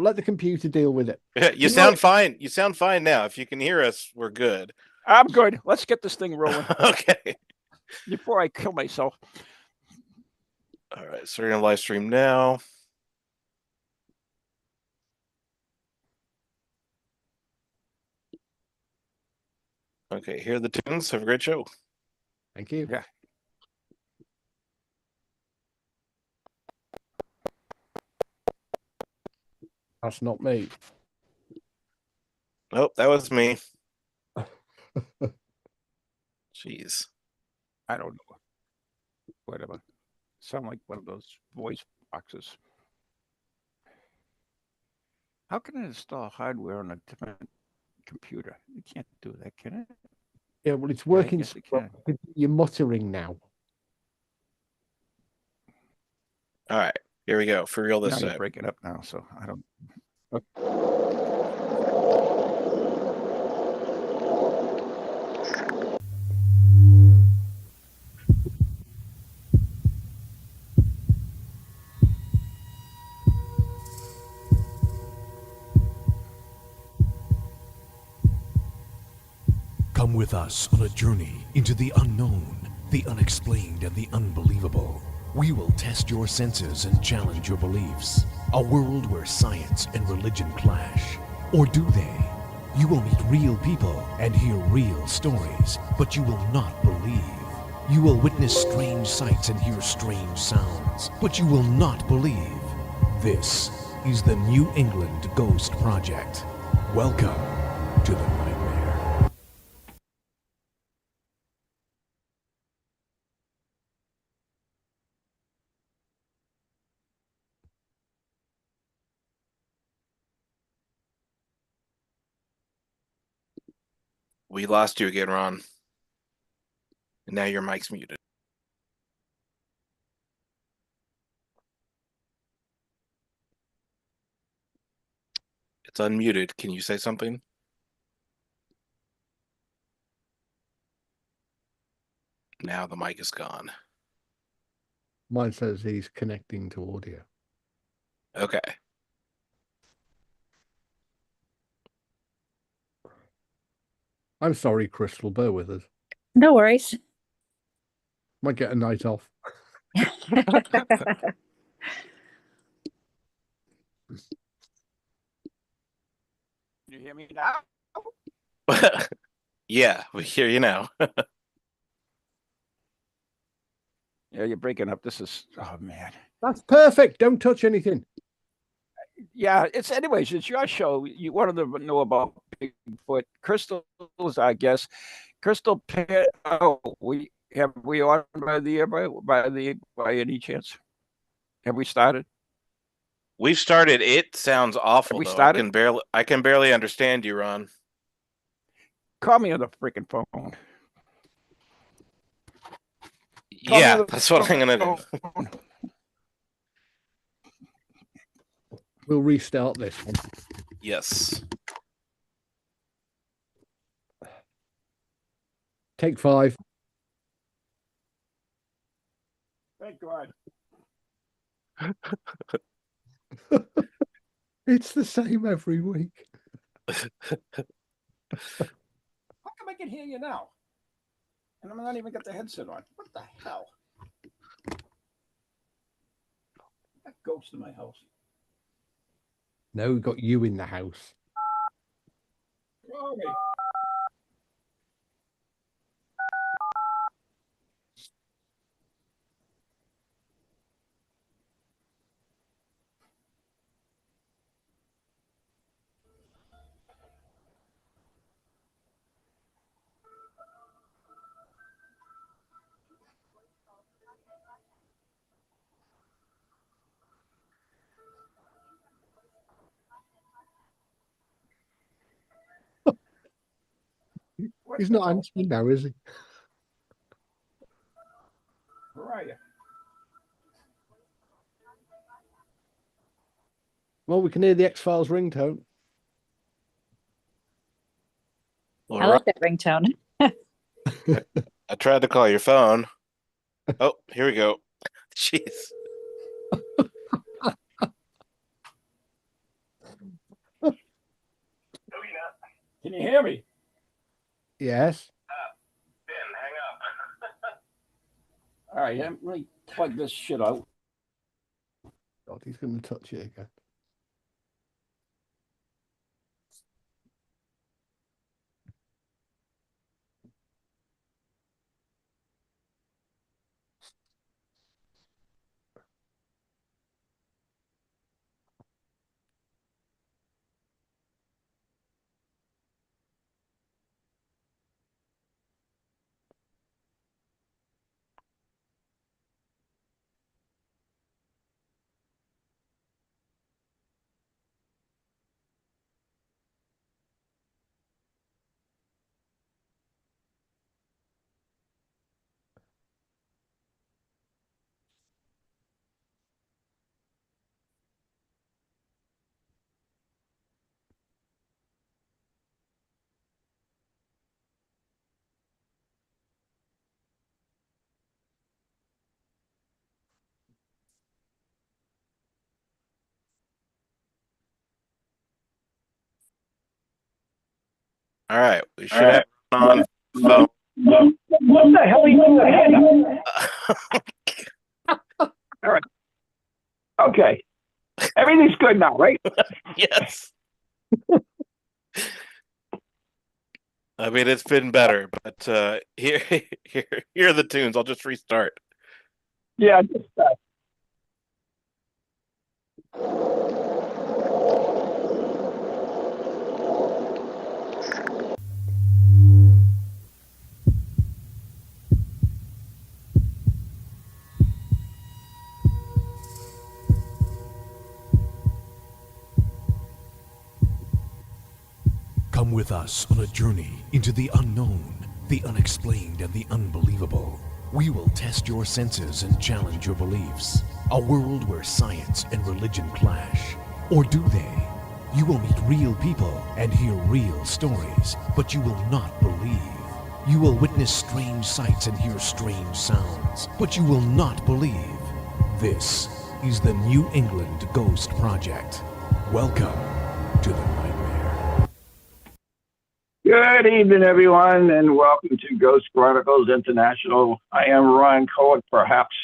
let the computer deal with it. You sound fine. You sound fine now. If you can hear us, we're good. I'm good. Let's get this thing rolling. Okay. Before I kill myself. All right, starting a live stream now. Okay, here are the tunes. Have a great show. Thank you. Yeah. That's not me. Oh, that was me. Jeez. I don't know. Whatever. Sound like one of those voice boxes. How can it install hardware on a different computer? You can't do that, can it? Yeah, well, it's working. Yes, it can. You're muttering now. All right, here we go. For real this Now time. break it up now, so I don't. Come with us on a journey into the unknown, the unexplained, and the unbelievable. We will test your senses and challenge your beliefs. A world where science and religion clash. Or do they? You will meet real people and hear real stories, but you will not believe. You will witness strange sights and hear strange sounds, but you will not believe. This is the New England Ghost Project. Welcome to the nightmare. We lost you again, Ron. And now your mic's muted. It's unmuted. Can you say something? Now the mic is gone. Mine says he's connecting to audio. Okay. I'm sorry, Crystal. Bear with us. No worries. Might get a night off. You hear me now? Yeah, we hear you now. Yeah, you're breaking up. This is, oh man. That's perfect. Don't touch anything. Yeah, it's your show. You wanted to know about Bigfoot. Crystal's our guest. Crystal, we on by any chance? Have we started? We've started. It sounds awful. We though. started? I can barely understand you, Ron. Call me on the freaking phone. Yeah, that's what I'm gonna do. We'll restart this one. Yes. Take 5. Thank God. It's the same every week. How come I can hear you now? And I'm not even got the headset on. What the hell? That ghost in my house. No, we got you in the house. Where are we? He's not answering now, is he? Where are you? Well, we can hear the X-Files ringtone. All I like that ringtone. I tried to call your phone. Oh, here we go. Jeez. Can you hear me? Yes. All right, let me plug this shit out. God, he's going to touch it again. All right, we should have on phone. What the hell are you doing? All right. Okay. Everything's good now, right? Yes. I mean, it's been better, but here are the tunes. I'll just restart. Yeah, just Come with us on a journey into the unknown, the unexplained, and the unbelievable. We will test your senses and challenge your beliefs. A world where science and religion clash. Or do they? You will meet real people and hear real stories, but you will not believe. You will witness strange sights and hear strange sounds, but you will not believe. This is the New England Ghost Project. Welcome to the nightmare. good evening, everyone, and welcome to Ghost Chronicles International. I am Ron Cohen, perhaps.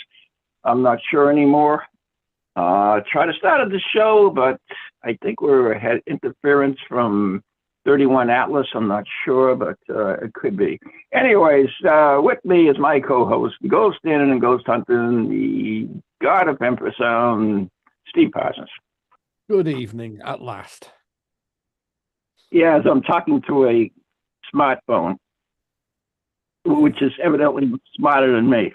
I'm not sure anymore. Try to start the show, but I think we had interference from 31 Atlas. I'm not sure, but it could be. Anyways, with me is my co-host, the Ghost Standing and Ghost Hunting, the God of Infrasound, Steve Parsons. Good evening, at last. Yes, I'm talking to a smartphone, which is evidently smarter than me.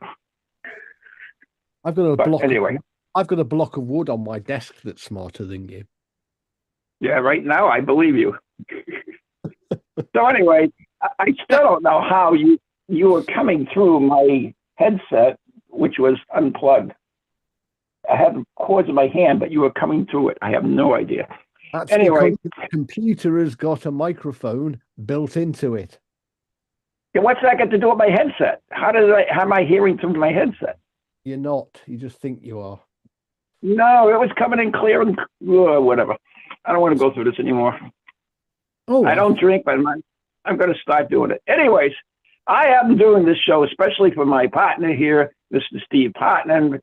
I've got a But block. anyway, I've got a block of wood on my desk that's smarter than you. yeah, right now I believe you. So anyway, I still don't know how you were coming through my headset, which was unplugged. I had the cords in my hand, but you were coming through it. I have no idea. That's Anyway. because the computer has got a microphone built into it. And what's that got to do with my headset? How am I hearing through my headset? You're not. You just think you are. No, it was coming in clear and whatever. I don't want to go through this anymore. Oh, I don't drink, but I'm going to start doing it. Anyways, I am doing this show especially for my partner here, Mr. Steve Partner.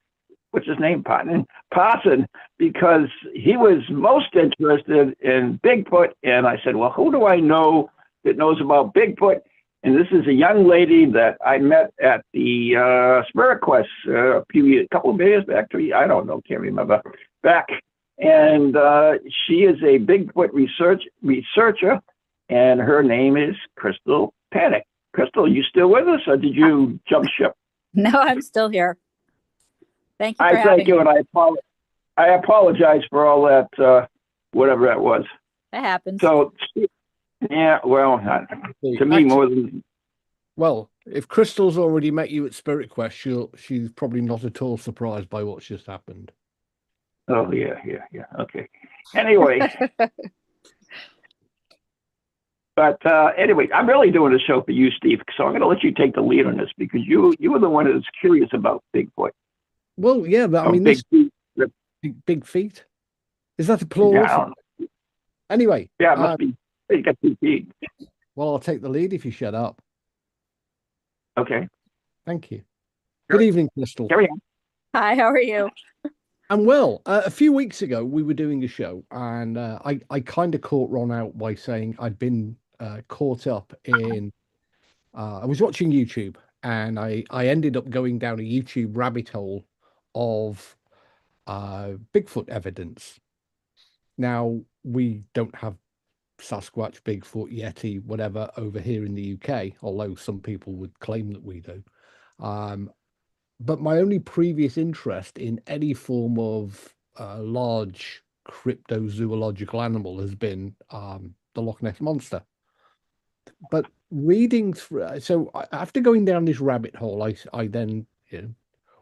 What's his name, Partner? Parson, because he was most interested in Bigfoot. And I said, well, who do I know that knows about Bigfoot? And this is a young lady that I met at the Spirit Quest a couple of years back, I don't know, can't remember, back. And she is a Bigfoot researcher, and her name is Crystal Panic. Crystal, you still with us, or did you jump ship? No, I'm still here. Thank you for I having thank you, me. and I apologize for all that, whatever that was. That happens. So, yeah, well, to me more than. Well, if Crystal's already met you at Spirit Quest, she's probably not at all surprised by what's just happened. Oh yeah, okay. Anyway, but anyway, I'm really doing a show for you, Steve. So I'm going to let you take the lead on this because you were the one that's curious about Bigfoot. Well, yeah, but I mean, Big feet. big feet. Is that a plural? Yeah, Anyway, Yeah, it must be. You got 2 feet. well, I'll take the lead if you shut up. Okay. Thank you. Good evening, Crystal. Carry on. Hi, how are you? And well, a few weeks ago, we were doing a show, and I kind of caught Ron out by saying I'd been caught up in. I was watching YouTube, and I ended up going down a YouTube rabbit hole of Bigfoot evidence. Now, we don't have Sasquatch, Bigfoot, Yeti, whatever over here in the UK, although some people would claim that we do. But my only previous interest in any form of large cryptozoological animal has been the Loch Ness Monster. But reading through, so after going down this rabbit hole, I then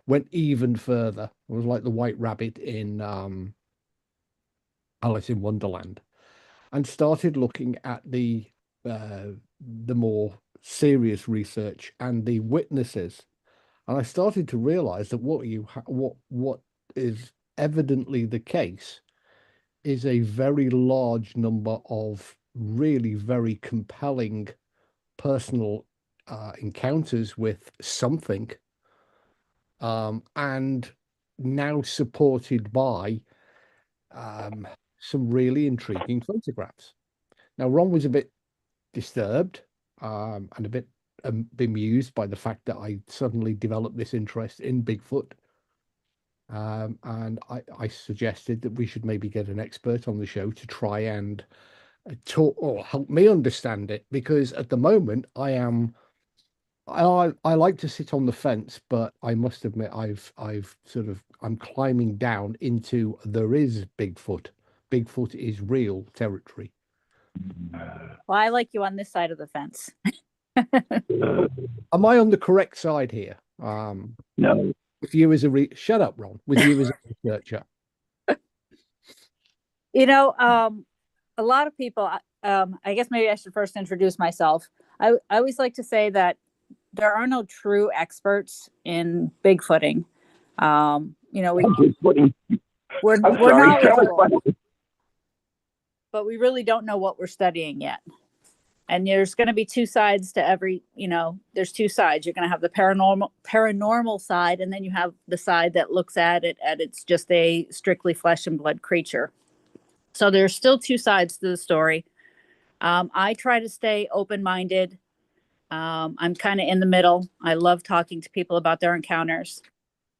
went even further. It was like the White Rabbit in Alice in Wonderland, and started looking at the more serious research and the witnesses. And I started to realize that what is evidently the case is a very large number of really very compelling personal encounters with something, and now supported by some really intriguing photographs. Now, Ron was a bit disturbed and a bit bemused by the fact that I suddenly developed this interest in Bigfoot. And I suggested that we should maybe get an expert on the show to try and talk or help me understand it, because at the moment I like to sit on the fence, but I must admit I'm climbing down into there is Bigfoot. Bigfoot is real territory. Well, I like you on this side of the fence. Am I on the correct side here? No. With you as a shut up, Ron. With you as a researcher. A lot of people, I guess maybe I should first introduce myself. I always like to say that there are no true experts in Bigfooting. Bigfooting. We're I'm sorry. knowledgeable, but we really don't know what we're studying yet. And there's going to be two sides to every, there's two sides. You're going to have the paranormal side, and then you have the side that looks at it at it's just a strictly flesh and blood creature. So there's still two sides to the story. I try to stay open-minded. I'm kind of in the middle. I love talking to people about their encounters.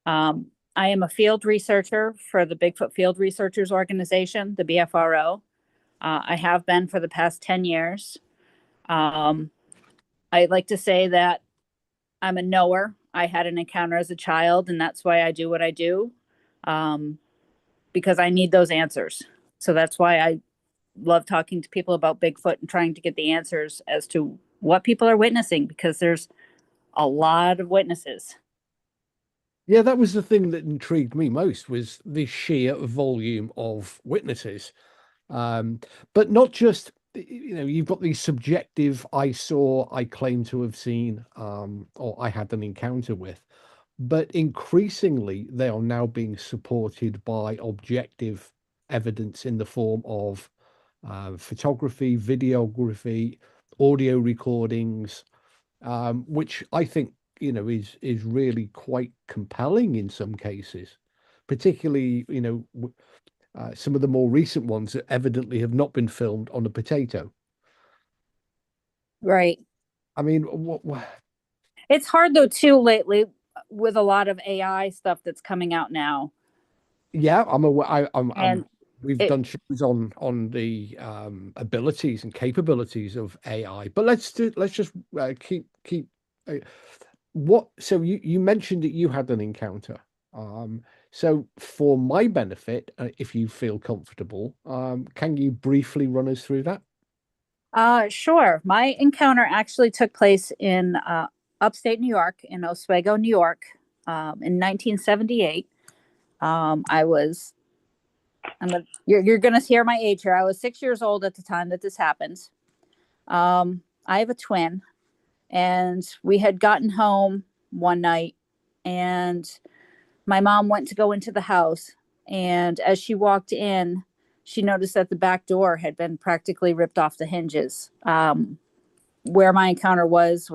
I am a field researcher for the Bigfoot Field Researchers Organization, the BFRO. I have been for the past 10 years. I like to say that I'm a knower. I had an encounter as a child, and that's why I do what I do, because I need those answers. So that's why I love talking to people about Bigfoot and trying to get the answers as to what people are witnessing, because there's a lot of witnesses. Yeah, that was the thing that intrigued me most, was the sheer volume of witnesses. But not just, you've got these subjective, I saw, I claim to have seen, or I had an encounter with, but increasingly they are now being supported by objective evidence in the form of photography, videography, audio recordings, which I think is really quite compelling in some cases, particularly some of the more recent ones that evidently have not been filmed on a potato. Right. I mean, what? It's hard though too lately with a lot of AI stuff that's coming out now. Yeah, I'm aware. We've done shows on the abilities and capabilities of AI, but let's just keep. What? So you mentioned that you had an encounter. So for my benefit, if you feel comfortable, can you briefly run us through that? Sure. My encounter actually took place in upstate New York, in Oswego, New York, in 1978. You're going to hear my age here. I was 6 years old at the time that this happened. I have a twin, and we had gotten home one night, and my mom went to go into the house. And as she walked in, she noticed that the back door had been practically ripped off the hinges. Where my encounter was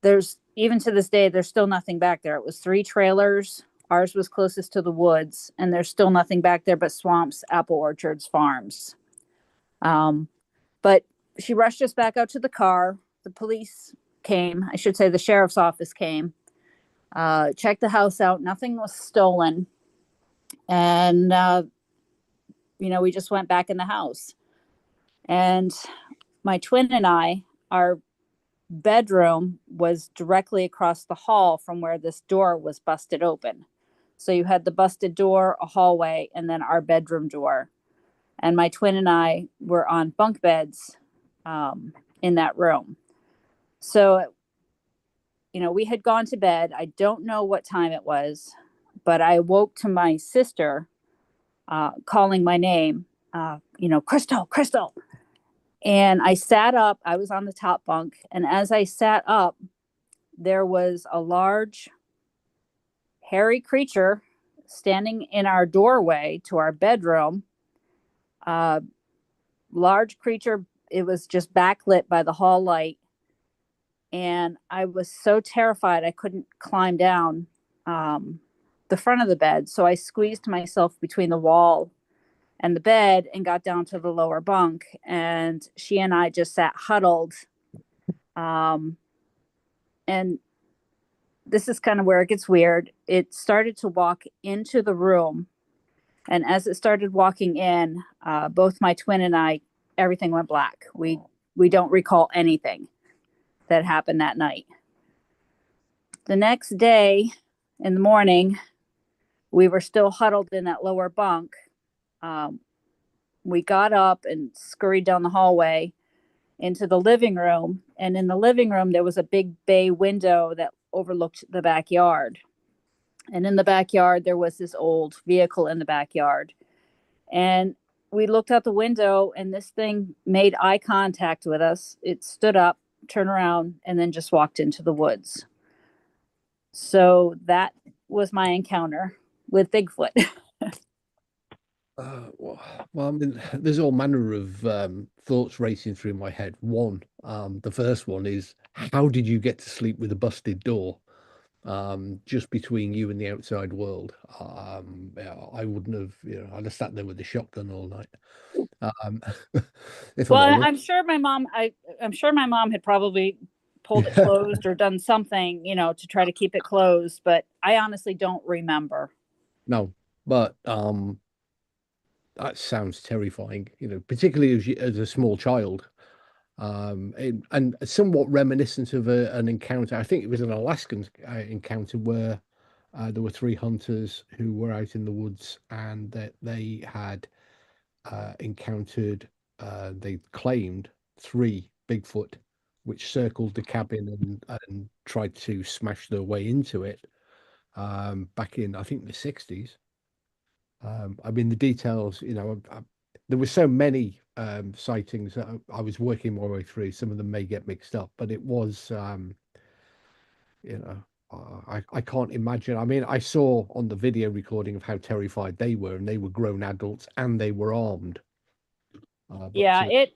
there's, even to this day, there's still nothing back there. It was 3 trailers. Ours was closest to the woods, and there's still nothing back there but swamps, apple orchards, farms. But she rushed us back out to the car. The police came. I should say the sheriff's office came, checked the house out. Nothing was stolen. And, we just went back in the house. And my twin and I, our bedroom was directly across the hall from where this door was busted open. So you had the busted door, a hallway, and then our bedroom door. And my twin and I were on bunk beds in that room. So, we had gone to bed. I don't know what time it was, but I woke to my sister calling my name, Crystal, Crystal. And I sat up. I was on the top bunk. And as I sat up, there was a large, hairy creature standing in our doorway to our bedroom. Large creature. It was just backlit by the hall light. And I was so terrified I couldn't climb down the front of the bed. So I squeezed myself between the wall and the bed and got down to the lower bunk. And she and I just sat huddled. And this is kind of where it gets weird. It started to walk into the room. And as it started walking in, both my twin and I, everything went black. We don't recall anything that happened that night. The next day in the morning, we were still huddled in that lower bunk. We got up and scurried down the hallway into the living room. And in the living room, there was a big bay window that overlooked the backyard. And in the backyard, there was this old vehicle in the backyard. And we looked out the window, and this thing made eye contact with us. It stood up, turned around, and then just walked into the woods. So that was my encounter with Bigfoot. Well, I mean, there's all manner of thoughts racing through my head. One, the first one is, how did you get to sleep with a busted door just between you and the outside world? Yeah, I wouldn't have, I'd have sat there with a shotgun all night. If I'm Well, honest. I'm sure my mom had probably pulled it closed or done something, to try to keep it closed, but I honestly don't remember. No, but that sounds terrifying, particularly as a small child. And somewhat reminiscent of an encounter. I think it was an Alaskan encounter where there were 3 hunters who were out in the woods, and that they had encountered, they claimed 3 Bigfoot, which circled the cabin and tried to smash their way into it back in, I think, the 60s. I mean, the details, there were so many sightings that I was working my way through. Some of them may get mixed up, but it was, I can't imagine. I mean, I saw on the video recording of how terrified they were, and they were grown adults and they were armed. Yeah, it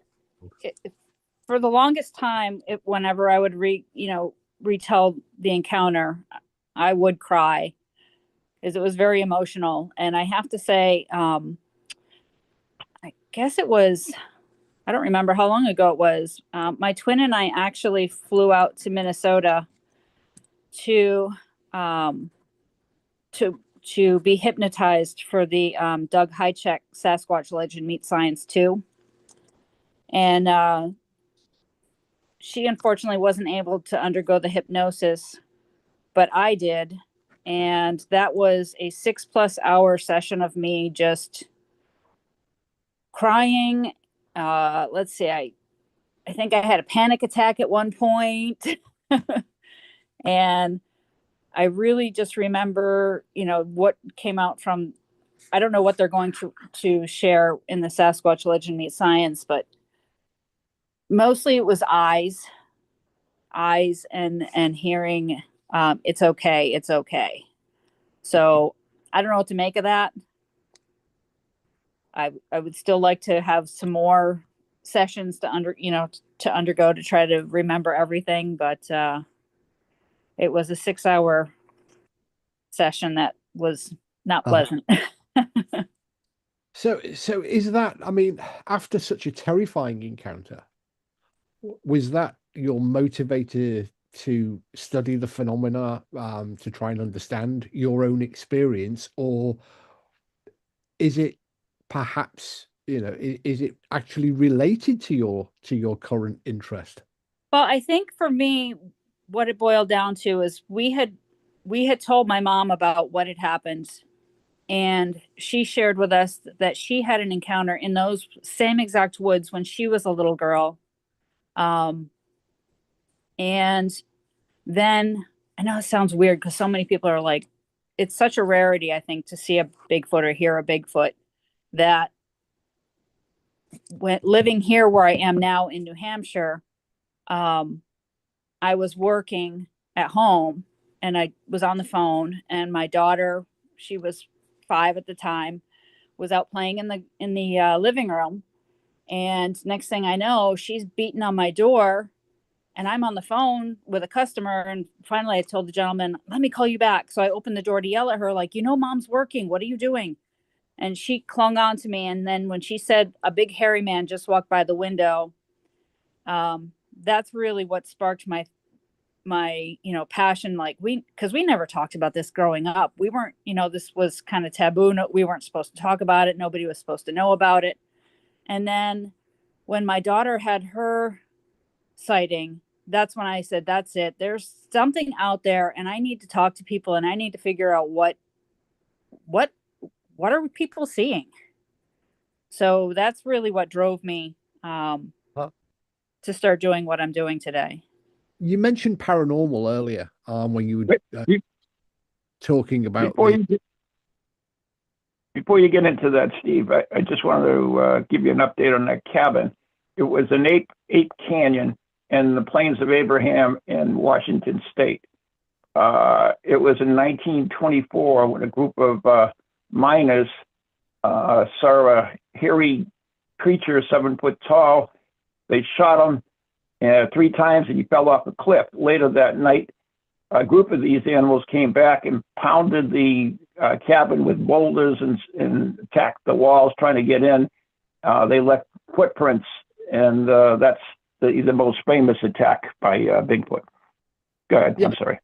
for the longest time, whenever I would retell the encounter, I would cry because it was very emotional. And I have to say, I guess it was, I don't remember how long ago it was. My twin and I actually flew out to Minnesota to be hypnotized for the Doug Hychek Sasquatch Legend Meets Science 2. And she unfortunately wasn't able to undergo the hypnosis, but I did. And that was a 6+ hour session of me just crying. Let's see, I think I had a panic attack at one point. And I really just remember, what came out from, I don't know what they're going to share in the Sasquatch Legend Meets Science, but mostly it was eyes and hearing, it's okay. So I don't know what to make of that. I would still like to have some more sessions to undergo to try to remember everything, but it was a 6-hour session that was not pleasant. So is that, I mean, after such a terrifying encounter, was that your motivator to study the phenomena, to try and understand your own experience, or is it perhaps, is it actually related to your current interest? Well, I think for me, what it boiled down to is we had told my mom about what had happened, and she shared with us that she had an encounter in those same exact woods when she was a little girl. And then I know it sounds weird because so many people are like, it's such a rarity, I think, to see a Bigfoot or hear a Bigfoot, that when living here where I am now in New Hampshire, I was working at home and I was on the phone, and my daughter, she was 5 at the time, was out playing in the living room. And next thing I know, she's beating on my door, and I'm on the phone with a customer. And finally I told the gentleman, let me call you back. So I opened the door to yell at her, like, mom's working. What are you doing? And she clung on to me. And then when she said a big hairy man just walked by the window, that's really what sparked my passion. Like, because we never talked about this growing up. We weren't, this was kind of taboo. No, we weren't supposed to talk about it. Nobody was supposed to know about it. And then when my daughter had her sighting, that's when I said, that's it. There's something out there, and I need to talk to people, and I need to figure out what are people seeing. So that's really what drove me to start doing what I'm doing today. You mentioned paranormal earlier, when you were talking about before you get into that, Steve, I just wanted to give you an update on that cabin. It was an ape canyon in the Plains of Abraham in Washington State. It was in 1924 when a group of miners saw a hairy creature 7 foot tall. They shot him 3 times and he fell off a cliff. Later that night, a group of these animals came back and pounded the cabin with boulders and attacked the walls trying to get in. They left footprints, and that's the most famous attack by Bigfoot. Go ahead. Yeah. I'm sorry.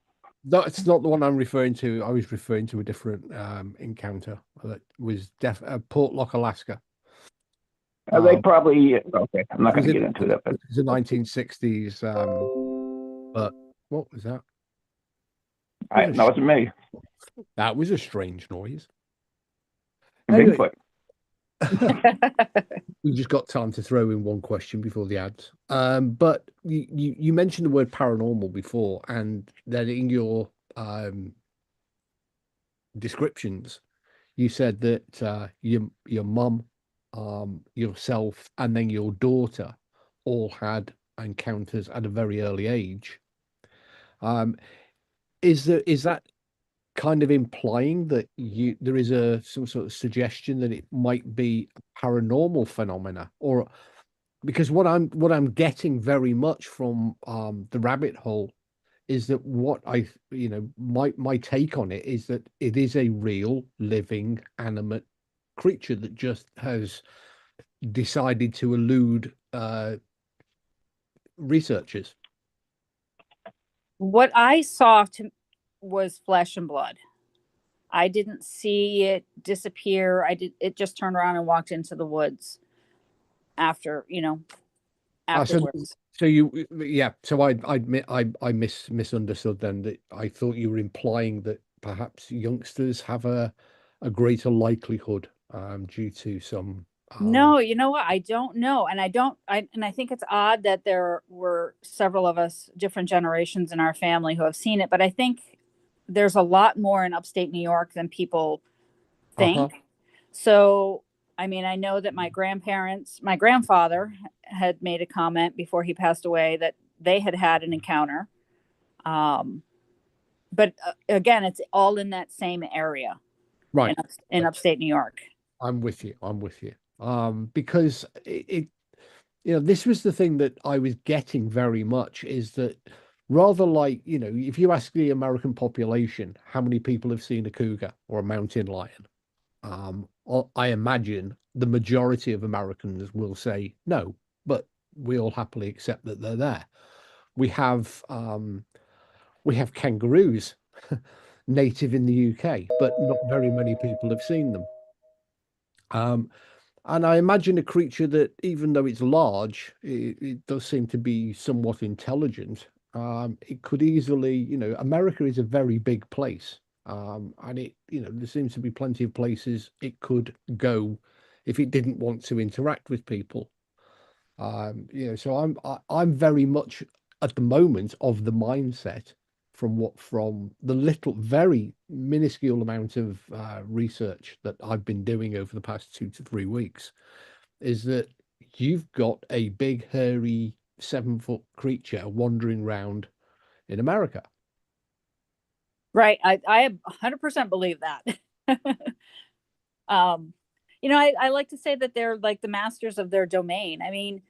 That's not the one I'm referring to. I was referring to a different encounter that was Portlock, Alaska. They probably okay. I'm not going to get into that. But it was the 1960s. But what was that? That wasn't me. That was a strange noise. Bigfoot. We just got time to throw in one question before the ads. But you mentioned the word paranormal before, and then in your descriptions, you said that your mum, yourself, and then your daughter all had encounters at a very early age. Is that kind of implying that there is some sort of suggestion that it might be a paranormal phenomena? Or because what I'm getting very much from the rabbit hole is that what my take on it is that it is a real living animate creature that just has decided to elude researchers. What I saw was flesh and blood. I didn't see it disappear. It just turned around and walked into the woods afterwards. So I misunderstood then, that I thought you were implying that perhaps youngsters have a greater likelihood due to some No, you know what? I don't know. And I think it's odd that there were several of us, different generations in our family, who have seen it. But I think there's a lot more in upstate New York than people think. So, I mean, I know that my grandfather had made a comment before he passed away that they had an encounter. But again, it's all in that same area. Right. In upstate New York. I'm with you. because this was the thing that I was getting very much, is that rather like, if you ask the American population how many people have seen a cougar or a mountain lion, I imagine the majority of Americans will say no, but we all happily accept that they're there. We have kangaroos native in the UK, but not very many people have seen them. And I imagine a creature that, even though it's large, it does seem to be somewhat intelligent. It could easily, America is a very big place. And there seems to be plenty of places it could go if it didn't want to interact with people. So I'm very much at the moment of the mindset, from the very minuscule amount of research that I've been doing over the past 2 to 3 weeks, is that you've got a big, hairy, 7-foot creature wandering around in America. Right. I 100% believe that. I like to say that they're like the masters of their domain. I mean,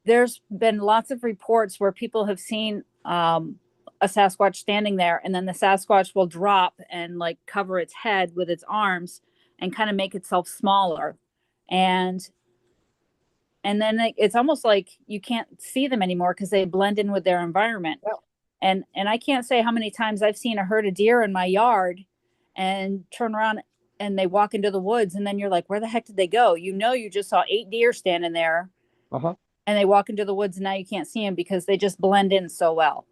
there's been lots of reports where people have seen a Sasquatch standing there, and then the Sasquatch will drop and like cover its head with its arms and kind of make itself smaller. And then it's almost like you can't see them anymore because they blend in with their environment. Yeah. And I can't say how many times I've seen a herd of deer in my yard and turn around and they walk into the woods, and then you're like, where the heck did they go? You just saw 8 deer standing there. Uh-huh. And they walk into the woods, and now you can't see them because they just blend in so well.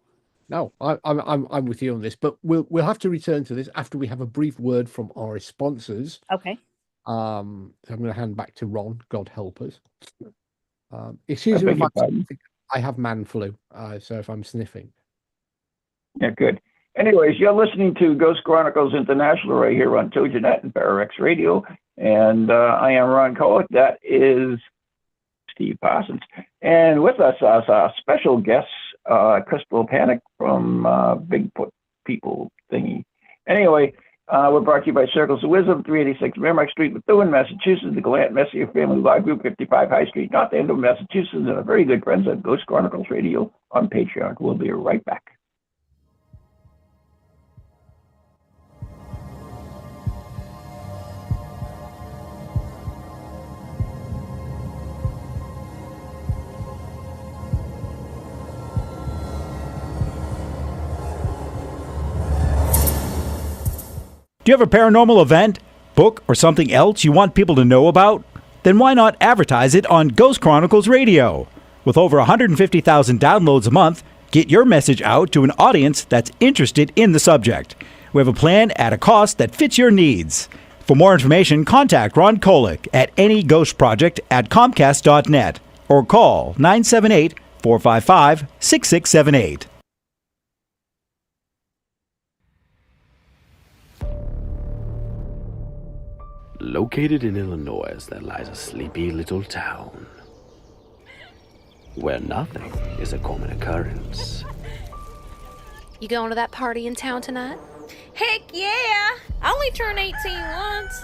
No, I'm with you on this, but we'll have to return to this after we have a brief word from our sponsors. Okay. I'm going to hand back to Ron. God help us. Excuse me if I have man flu, so if I'm sniffing. Yeah, good. Anyways, you're listening to Ghost Chronicles International right here on TogiNet and Pararex Radio, and I am Ron Kohler. That is Steve Parsons, and with us as our special guest, Crystal Panic from Bigfoot People thingy. Anyway, we're brought to you by Circles of Wisdom, 386 Merrimack Street, Methuen, Massachusetts, the Gallant Messier Family Law Group, 55 High Street, North Andover, Massachusetts, and our very good friends at Ghost Chronicles Radio on Patreon. We'll be right back. Do you have a paranormal event, book, or something else you want people to know about? Then why not advertise it on Ghost Chronicles Radio? With over 150,000 downloads a month, get your message out to an audience that's interested in the subject. We have a plan at a cost that fits your needs. For more information, contact Ron Kolick at anyghostproject@comcast.net or call 978-455-6678. Located in Illinois, there lies a sleepy little town where nothing is a common occurrence. You going to that party in town tonight? Heck yeah! I only turned 18 once.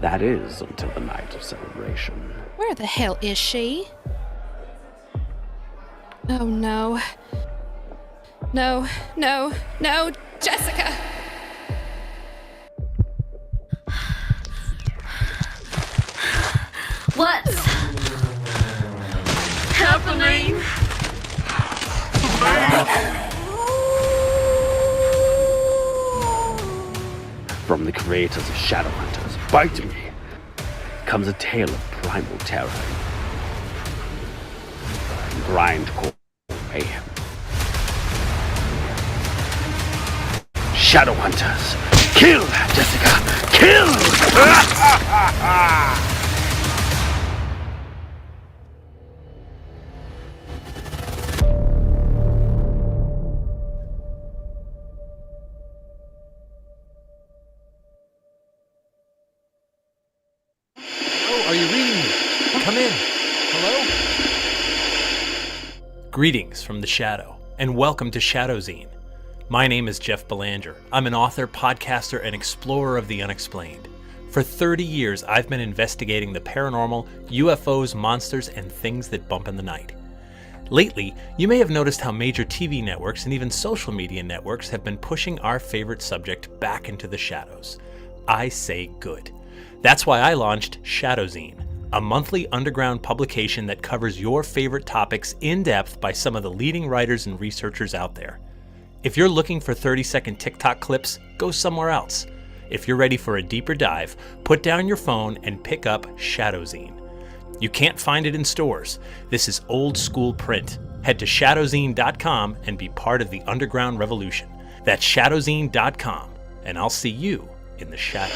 That is until the night of celebration. Where the hell is she? Oh no. No, Jessica! What's happening? From the creators of Shadowhunters, Bite Me, comes a tale of primal terror and grindcore mayhem. Shadowhunters, kill, Jessica, kill! Are you reading me? Come in. Hello? Greetings from the Shadow, and welcome to Shadowzine. My name is Jeff Belanger. I'm an author, podcaster, and explorer of the unexplained. For 30 years, I've been investigating the paranormal, UFOs, monsters, and things that bump in the night. Lately, you may have noticed how major TV networks and even social media networks have been pushing our favorite subject back into the shadows. I say good. That's why I launched Shadowzine, a monthly underground publication that covers your favorite topics in depth by some of the leading writers and researchers out there. If you're looking for 30-second TikTok clips, go somewhere else. If you're ready for a deeper dive, put down your phone and pick up Shadowzine. You can't find it in stores. This is old school print. Head to shadowzine.com and be part of the underground revolution. That's shadowzine.com, and I'll see you in the shadow.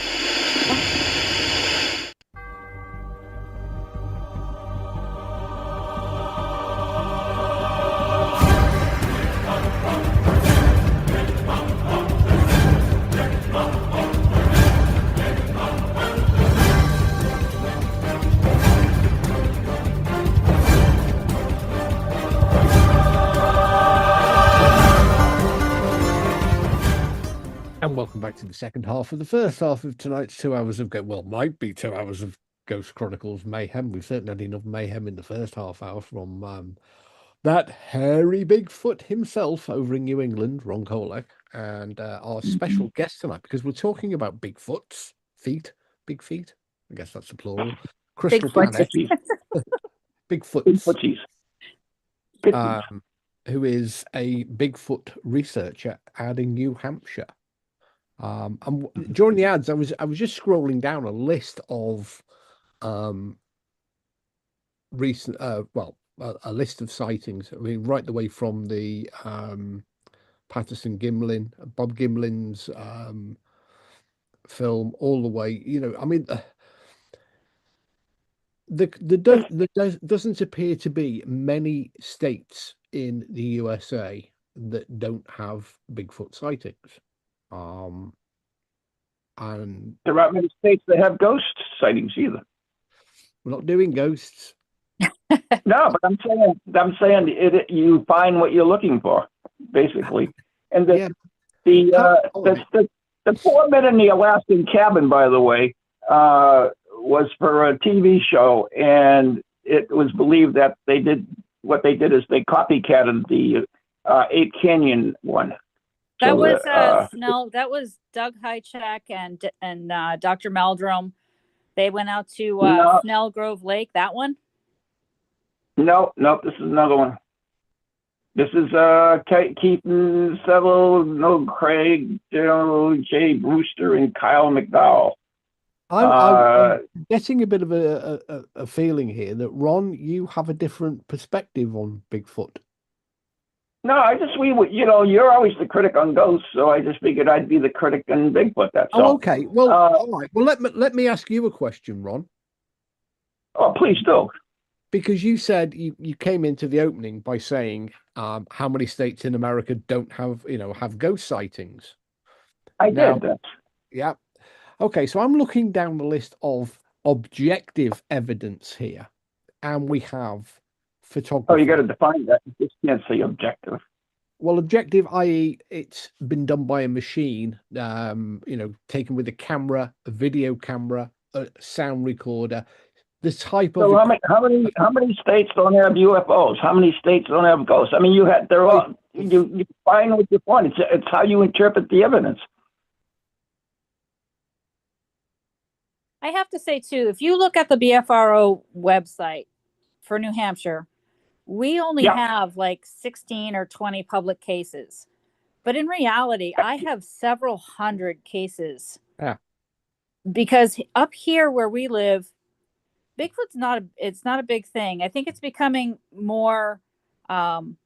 And welcome back to the second half of the first half of tonight's 2 hours of might be 2 hours of Ghost Chronicles mayhem. We've certainly had enough mayhem in the first half hour from that hairy Bigfoot himself over in New England, Ron Kolek, and our special guest tonight, because we're talking about Bigfoot's feet, big feet. I guess that's the plural. Crystal Planet. Bigfoots. Who is a Bigfoot researcher out in New Hampshire. And during the ads, I was just scrolling down a list of recent, a list of sightings. I mean, right the way from the Patterson Gimlin, Bob Gimlin's film, all the way. You know, I mean, there doesn't appear to be many states in the USA that don't have Bigfoot sightings. And there aren't many states that have ghost sightings either. We're not doing ghosts. No, but I'm saying you find what you're looking for, basically. And the 4 men in the Alaskan cabin, by the way, was for a TV show, and it was believed that they did copycatted the Ape Canyon one. That was Snell. That was Doug Hychak and Dr. Meldrum. They went out to Snell Grove Lake. That one? No. This is another one. This is Keaton Settle, Craig, Jay Brewster, and Kyle McDowell. I'm getting a bit of a feeling here that, Ron, you have a different perspective on Bigfoot. No, you're always the critic on ghosts, so I just figured I'd be the critic on Bigfoot. That's all. Okay. Well, all right. Well, let me ask you a question, Ron. Oh, please do. Because you said you came into the opening by saying how many states in America don't have ghost sightings. I did. Yeah. Okay, so I'm looking down the list of objective evidence here, and we have photography. Oh, you got to define that. You just can't say objective. Well, objective, i.e., it's been done by a machine, taken with a camera, a video camera, a sound recorder. The type of. So how many states don't have UFOs? How many states don't have ghosts? I mean, you find what you want. It's how you interpret the evidence. I have to say, too, if you look at the BFRO website for New Hampshire, we only have like 16 or 20 public cases. But in reality, I have several hundred cases. Yeah. Because up here where we live, Bigfoot's not a big thing. I think it's becoming more, more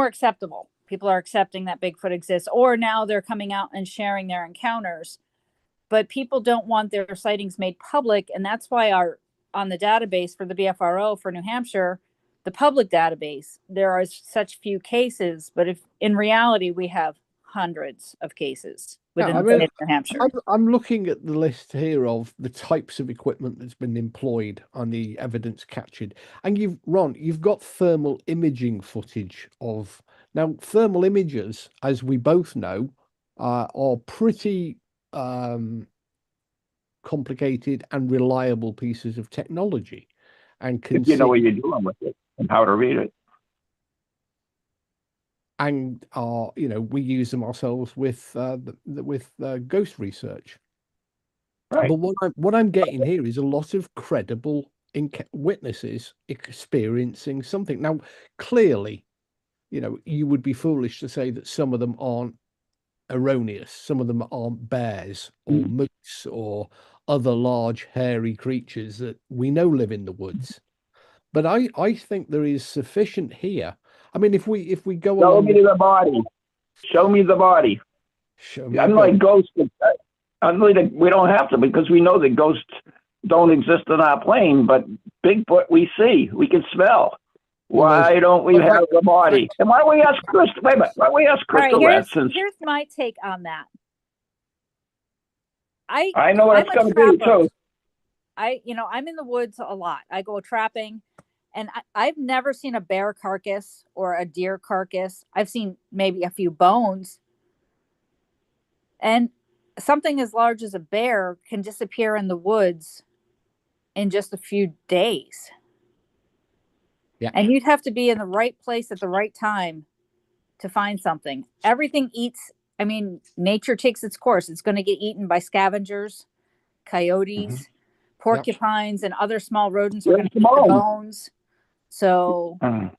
acceptable. People are accepting that Bigfoot exists, or now they're coming out and sharing their encounters. But people don't want their sightings made public, and that's why on the database for the BFRO for New Hampshire, the public database, there are such few cases. But if in reality we have hundreds of cases within the state of New Hampshire. I'm looking at the list here of the types of equipment that's been employed on the evidence captured, and you've got thermal imaging footage of. Now, thermal images, as we both know, are pretty complicated and reliable pieces of technology, and can If you know see, what you're doing with it and how to read it. and are, we use them ourselves with ghost research. Right. But what I'm getting here is a lot of credible witnesses experiencing something. Now, clearly, you would be foolish to say that some of them aren't erroneous. Some of them aren't bears or moose or other large hairy creatures that we know live in the woods. But I think there is sufficient here. I mean, if we go Show along me the body. Show me the body. show me a Unlike ghost. ghosts, we don't have to, because we know that ghosts don't exist on our plane, but Bigfoot we see, we can smell. Why don't we have the body? And why don't we ask Crystal? Wait a minute. Why don't we ask All right, Crystal that? Since here's my take on that. I know what I'm it's a going to be trapper. too. I'm in the woods a lot. I go trapping, and I've never seen a bear carcass or a deer carcass. I've seen maybe a few bones. And something as large as a bear can disappear in the woods in just a few days. Yeah. And you'd have to be in the right place at the right time to find something. Everything eats. I mean, nature takes its course. It's going to get eaten by scavengers, coyotes, porcupines, and other small rodents are going to eat the bones. So, and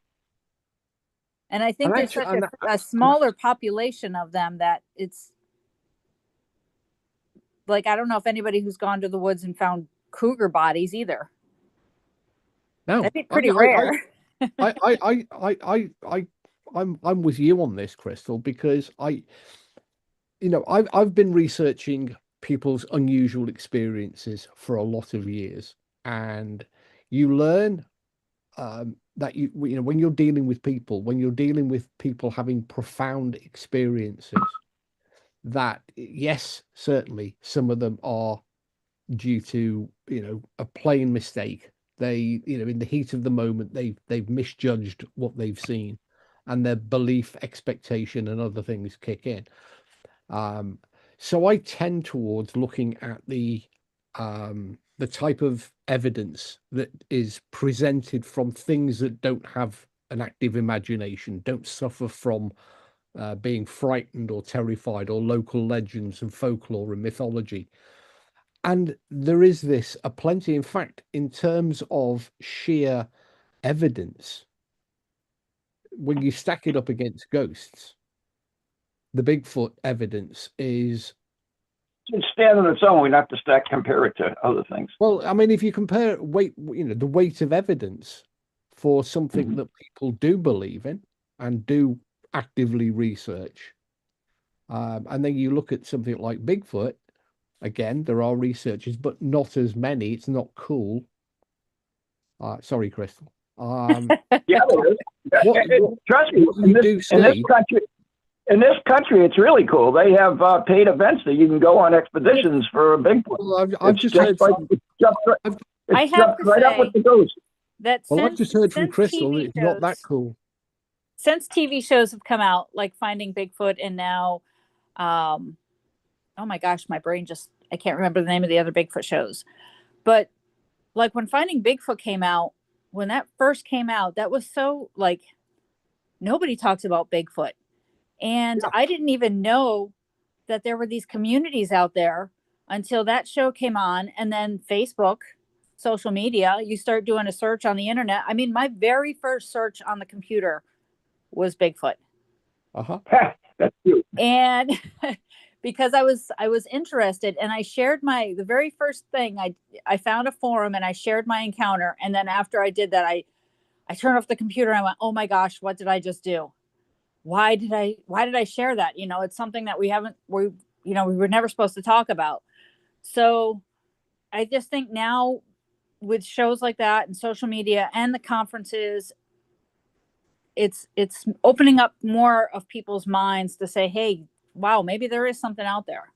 I think there's such a smaller population of them that it's like, I don't know if anybody who's gone to the woods and found cougar bodies either. No, that'd be pretty rare. I'm with you on this, Crystal, because I've been researching people's unusual experiences for a lot of years, and you learn that when you're dealing with people having profound experiences, that yes, certainly some of them are due to a plain mistake. They, in the heat of the moment, they've misjudged what they've seen, and their belief, expectation, and other things kick in. So I tend towards looking at the type of evidence that is presented from things that don't have an active imagination, don't suffer from being frightened or terrified, or local legends and folklore and mythology. And there is this plenty. In fact, in terms of sheer evidence, when you stack it up against ghosts, the Bigfoot evidence is stand on its own. We'd have to compare it to other things. Well, I mean, if you compare the weight of evidence for something that people do believe in and do actively research, and then you look at something like Bigfoot. Again, there are researchers, but not as many. It's not cool. Sorry, Crystal. Yeah, trust me. In this country, it's really cool. They have paid events that you can go on expeditions for Bigfoot. Well, I've just heard from. I have to right say up with the ghost. That I've just heard from Crystal. It's not that cool. Since TV shows have come out, like Finding Bigfoot, and now, oh my gosh, my brain I can't remember the name of the other Bigfoot shows. But like when Finding Bigfoot came out, when that first came out, that was so like, nobody talks about Bigfoot. And I didn't even know that there were these communities out there until that show came on. And then Facebook, social media, you start doing a search on the internet. I mean, my very first search on the computer was Bigfoot. That's cute. And because I was interested, and I shared the very first thing, I found a forum and I shared my encounter. And then after I did that, I turned off the computer and I went, oh my gosh, what did I just do? Why did I share that? It's something that we were never supposed to talk about. So I just think now with shows like that and social media and the conferences, it's opening up more of people's minds to say, hey, wow, maybe there is something out there.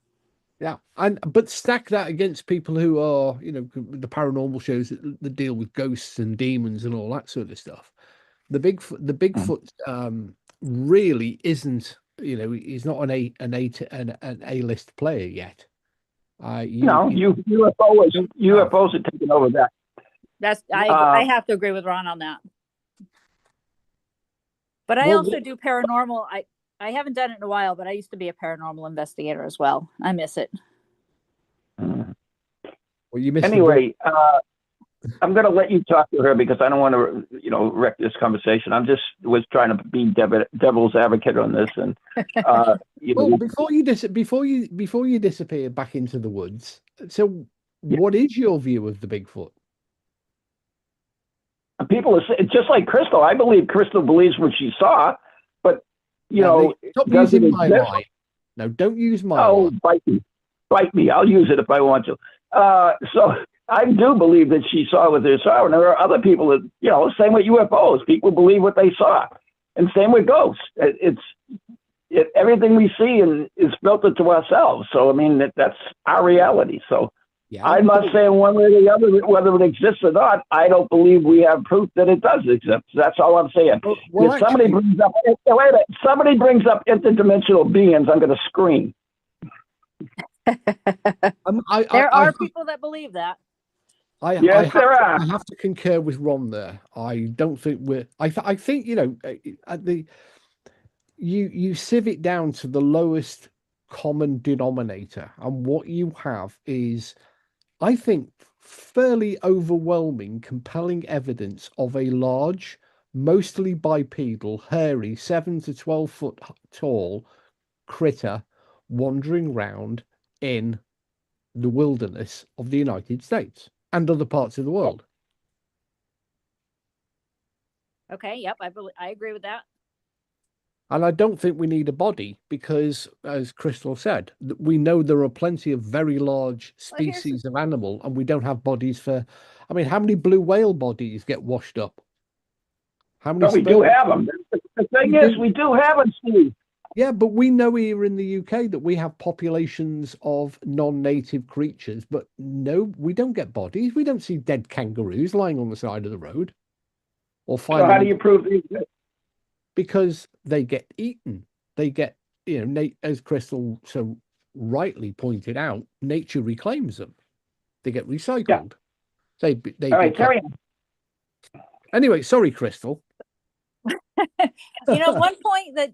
Yeah. But stack that against people who are, the paranormal shows that deal with ghosts and demons and all that sort of stuff. The Bigfoot really isn't, he's not an A-list player yet. UFOs are taking over that. I have to agree with Ron on that. But I also do paranormal. I haven't done it in a while, but I used to be a paranormal investigator as well. I miss it. Well, you missed anyway. I'm going to let you talk to her because I don't want to, wreck this conversation. I'm just was trying to be devil's advocate on this. And before you disappear back into the woods, so what is your view of the Bigfoot? People are just like Crystal. I believe Crystal believes what she saw, but stop using my lie. No, don't use my lie. Oh, bite me. I'll use it if I want to. So I do believe that she saw what they saw, and there are other people that, same with UFOs. People believe what they saw, and same with ghosts. Everything we see is filtered to ourselves. So I mean, that's our reality. So I'm not saying one way or the other whether it exists or not. I don't believe we have proof that it does exist. That's all I'm saying. If somebody brings up interdimensional beings, I'm going to scream. There are people that believe that. I have to concur with Ron there. I don't think we're. I think you sieve it down to the lowest common denominator, and what you have is, I think, fairly overwhelming, compelling evidence of a large, mostly bipedal, hairy, 7 to 12 foot tall critter wandering round in the wilderness of the United States and other parts of the world. Okay, yep, I agree with that. And I don't think we need a body because, as Crystal said, we know there are plenty of very large species of animal, and we don't have bodies for. I mean, how many blue whale bodies get washed up? How many? We do have them. The thing is, we do have them, Steve. Yeah, but we know here in the UK that we have populations of non-native creatures, but no, we don't get bodies. We don't see dead kangaroos lying on the side of the road. Or so how do you prove these? Because they get eaten. They get, as Crystal so rightly pointed out, nature reclaims them. They get recycled. Yeah. All right, carry on. Anyway, sorry, Crystal. One point that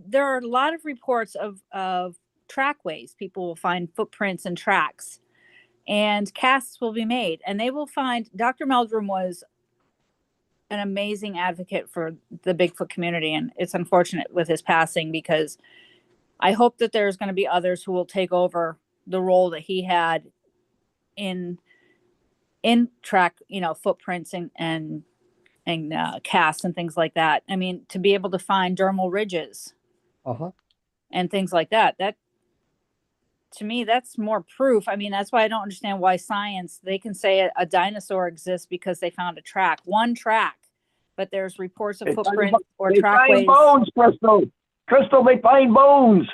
there are a lot of reports of trackways. People will find footprints and tracks, and casts will be made, and they will find. Dr. Meldrum was an amazing advocate for the Bigfoot community, and it's unfortunate with his passing because I hope that there's going to be others who will take over the role that he had in track, footprints and casts and things like that. I mean, to be able to find dermal ridges and things like that, to me, that's more proof. I mean, that's why I don't understand why science, they can say a dinosaur exists because they found one track, but there's reports of footprints or trackways. They find bones, Crystal, they find bones.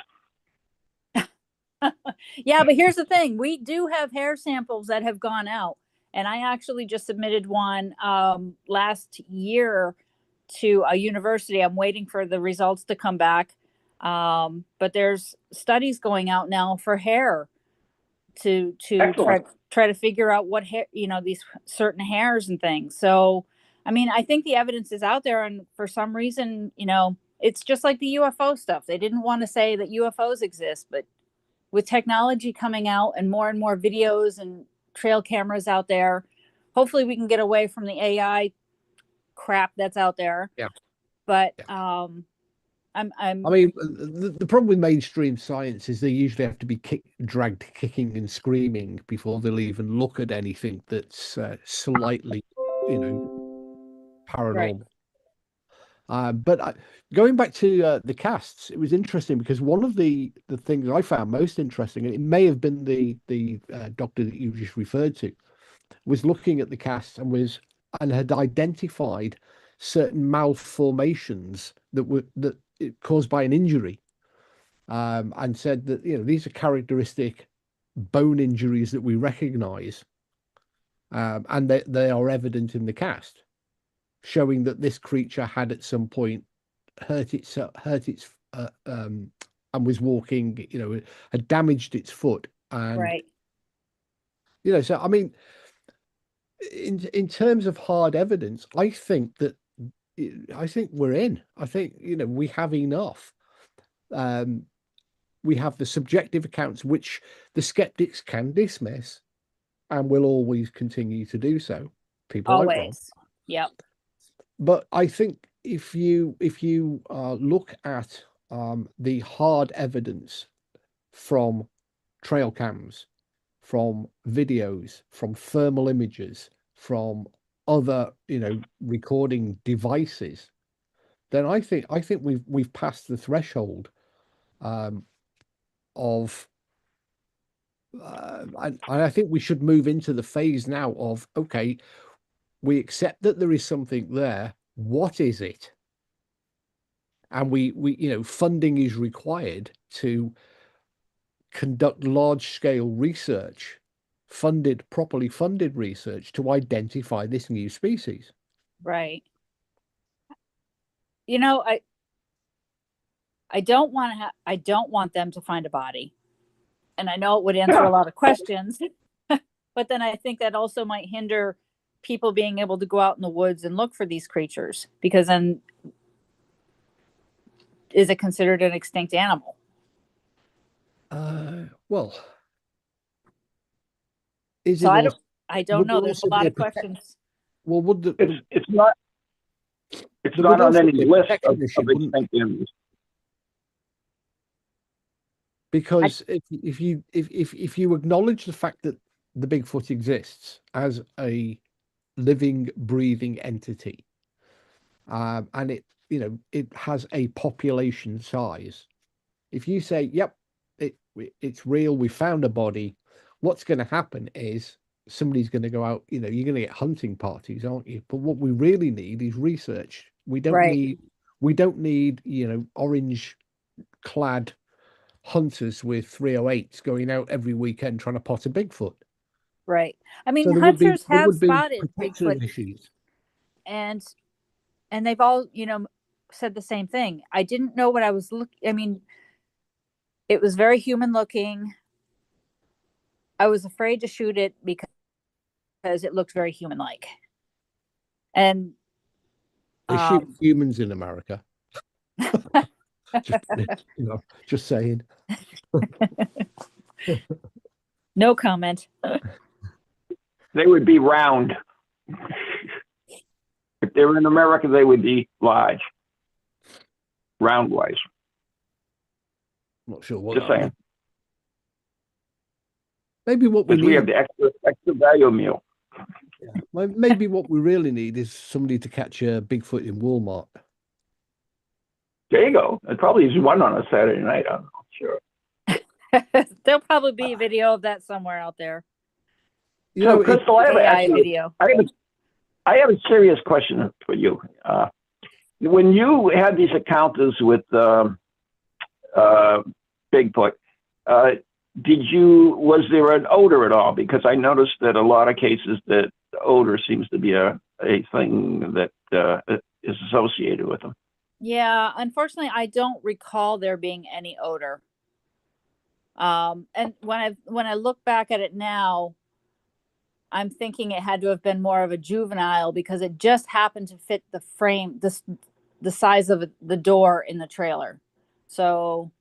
Yeah, but here's the thing. We do have hair samples that have gone out. And I actually just submitted one last year to a university. I'm waiting for the results to come back. But there's studies going out now for hair to try to figure out what hair, these certain hairs and things. So, I mean, I think the evidence is out there, and for some reason, it's just like the UFO stuff. They didn't want to say that UFOs exist, but with technology coming out and more videos and trail cameras out there, hopefully we can get away from the AI crap that's out there. Yeah. But I mean, the problem with mainstream science is they usually have to be dragged kicking and screaming before they'll even look at anything that's slightly, paranormal. Right. But going back to the casts, it was interesting because one of the things I found most interesting, and it may have been the doctor that you just referred to, was looking at the casts and had identified certain malformations that were caused by an injury, and said that these are characteristic bone injuries that we recognise, and they are evident in the cast, showing that this creature had at some point hurt its and was walking, had damaged its foot And Right. So I mean, in terms of hard evidence, I think we're in. I think we have enough. We have the subjective accounts, which the skeptics can dismiss, and will always continue to do so. People like Ron. Always. Yep. But I think if you look at the hard evidence from trail cams, from videos, from thermal images, from other recording devices, then I think we've passed the threshold of and I think we should move into the phase now of, okay, we accept that there is something there. What is it? And we funding is required to conduct large scale research, properly funded research to identify this new species. Right. I don't want to I don't want them to find a body. And I know it would answer a lot of questions, but then I think that also might hinder people being able to go out in the woods and look for these creatures, because then is it considered an extinct animal? Well, is so it? I don't know. There's a lot of questions. Well, would it's not on any list of extinct animals. Because if you acknowledge the fact that the Bigfoot exists as a living, breathing entity, and it has a population size, if you say, "Yep, it's real, we found a body," what's going to happen is somebody's going to go out. You're going to get hunting parties, aren't you? But what we really need is research. We don't need orange clad hunters with 308s going out every weekend trying to pot a Bigfoot. Right. I mean, So hunters have spotted Bigfoot issues. And they've all, said the same thing. I didn't know what I was looking. I mean, it was very human looking. I was afraid to shoot it because it looked very human like. And they shoot humans in America. just saying. No comment. They would be round. If they were in America, they would be large, round wise. Not sure what. Just saying. Maybe what we need. We have the extra value meal. Yeah. Well, maybe what we really need is somebody to catch a Bigfoot in Walmart. There you go. It probably is one on a Saturday night. I'm not sure. There'll probably be a video of that somewhere out there. So, Crystal, I have a serious question for you. When you had these encounters with Bigfoot, was there an odor at all? Because I noticed that a lot of cases that odor seems to be a thing that is associated with them. Yeah, unfortunately, I don't recall there being any odor. And when I look back at it now, I'm thinking it had to have been more of a juvenile, because it just happened to fit the frame, the size of the door in the trailer. So,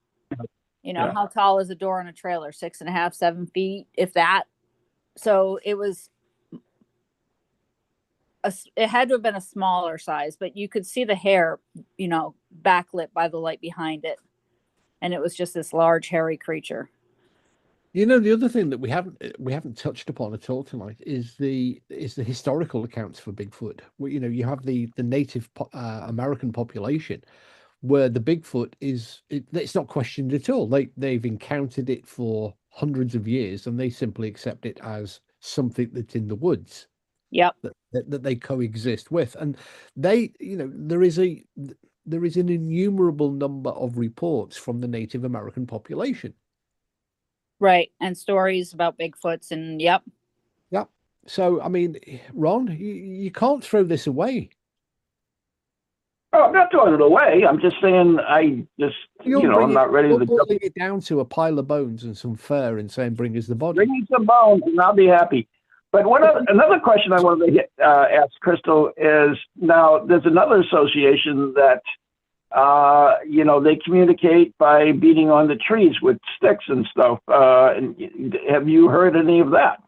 how tall is a door in a trailer? 6.5, 7 feet, if that. So it had to have been a smaller size, but you could see the hair, backlit by the light behind it. And it was just this large, hairy creature. The other thing that we haven't touched upon at all tonight is the historical accounts for Bigfoot. You have the native American population, where the Bigfoot it's not questioned at all. They've encountered it for hundreds of years, and they simply accept it as something that's in the woods. Yep. That they coexist with, and there is an innumerable number of reports from the Native American population. Right. And stories about Bigfoots, and yep. Yep. So, I mean, Ron, you can't throw this away. Oh, I'm not throwing it away. I'm just saying I'm not ready to boiling it down to a pile of bones and some fur and saying, bring us the body. bring me some bones and I'll be happy. But another question I wanted to ask Crystal is, now there's another association that, they communicate by beating on the trees with sticks and stuff. Have you heard any of that?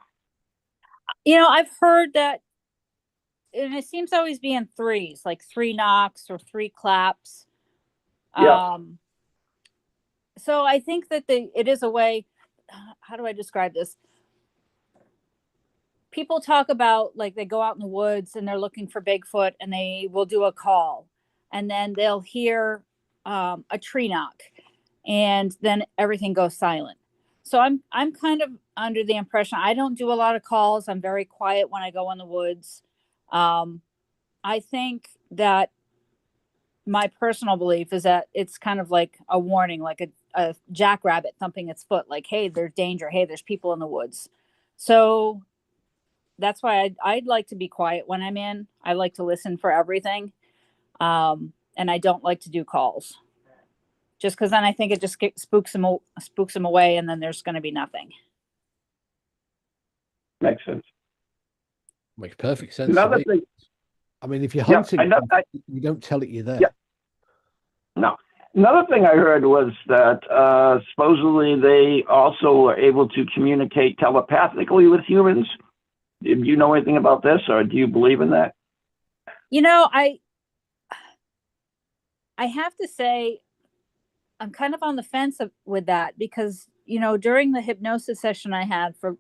I've heard that, and it seems to always be in threes, like 3 knocks or 3 claps. Yeah. So I think that it is a way. How do I describe this? People talk about, like, they go out in the woods and they're looking for Bigfoot, and they will do a call, and then they'll hear a tree knock, and then everything goes silent. So I'm kind of under the impression, I don't do a lot of calls. I'm very quiet when I go in the woods. I think that my personal belief is that it's kind of like a warning, like a jackrabbit thumping its foot, like, hey, there's danger. Hey, there's people in the woods. So that's why I'd like to be quiet when I'm in. I like to listen for everything. And I don't like to do calls, just because then I think it just spooks them away, and then there's going to be nothing. Makes sense. Makes perfect sense. Another thing. I mean, if you're hunting, you don't tell it you're there. Yeah. No. Another thing I heard was that supposedly they also are able to communicate telepathically with humans. Do you know anything about this, or do you believe in that? I have to say, I'm kind of on the fence with that, because, during the hypnosis session I had for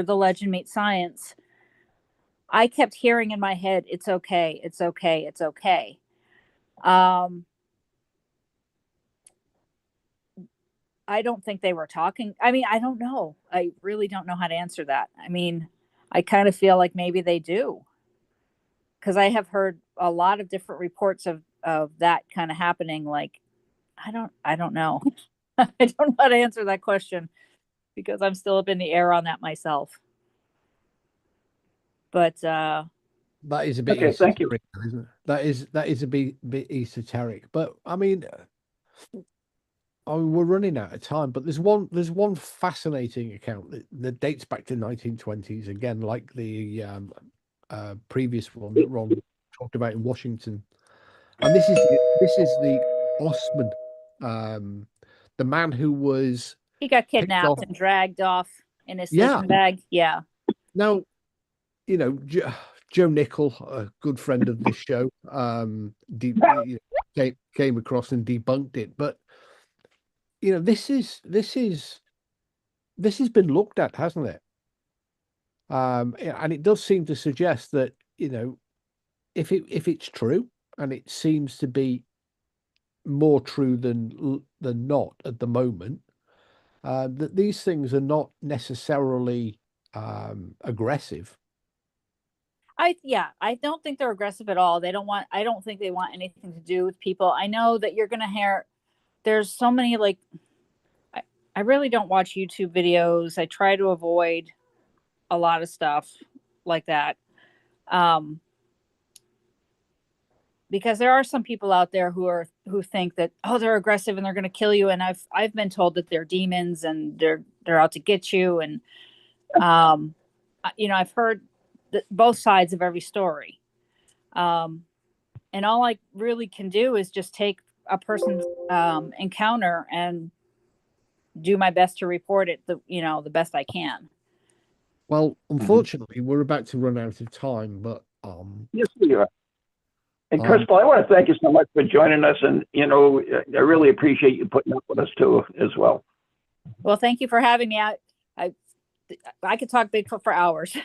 the Legend Meets Science, I kept hearing in my head, it's okay, it's okay, it's okay. I don't think they were talking. I mean, I don't know. I really don't know how to answer that. I mean, I kind of feel like maybe they do, because I have heard a lot of different reports of that kind of happening. Like, I don't know. I don't know how to answer that question, because I'm still up in the air on that myself. But that is a bit okay, thank you. Isn't it? That is a bit esoteric. But I mean, we're running out of time. But there's one fascinating account that dates back to 1920s, again, like the previous one that Ron talked about in Washington. And this is the Osman, the man who was, he got kidnapped and dragged off in his sleeping bag. Yeah. Now, Joe Nickel, a good friend of this show, came across and debunked it. But this has been looked at, hasn't it? And it does seem to suggest that if it's true, and it seems to be more true than not at the moment, that these things are not necessarily aggressive. I don't think they're aggressive at all. I don't think they want anything to do with people. I know that you're going to hear, there's so many, like, I really don't watch YouTube videos. I try to avoid a lot of stuff like that. Because there are some people out there who think that, oh, they're aggressive and they're going to kill you. And I've been told that they're demons and they're out to get you. And, I've heard both sides of every story. And all I really can do is just take a person's encounter and do my best to report it the best I can. Well, unfortunately, we're about to run out of time, but yes, we are. And Crystal, I want to thank you so much for joining us, and I really appreciate you putting up with us too, as well. Well, thank you for having me. I could talk Bigfoot for hours.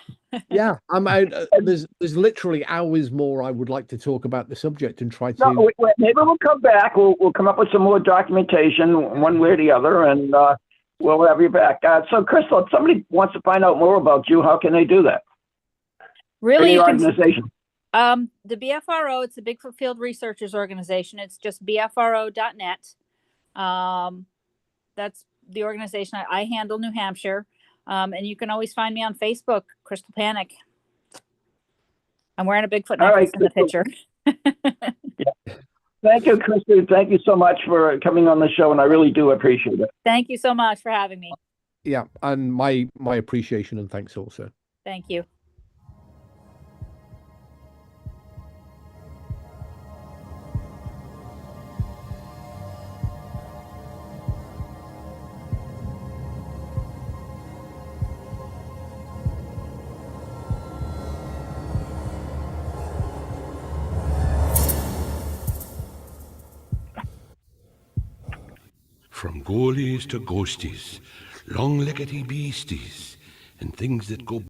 Yeah, I'm out. There's literally hours more I would like to talk about the subject and try to. No, maybe we'll come back. We'll come up with some more documentation, one way or the other, and we'll have you back. So, Crystal, if somebody wants to find out more about you, how can they do that? Really, any organization. The BFRO, it's the Bigfoot Field Researchers Organization. It's just bfro.net. That's the organization I handle, New Hampshire. And you can always find me on Facebook, Crystal Panic. I'm wearing a Bigfoot necklace in the picture. Thank you, Kristen. Thank you so much for coming on the show, and I really do appreciate it. Thank you so much for having me. Yeah, and my appreciation and thanks also. Thank you. From goalies to ghosties, long-leggedy beasties, and things that go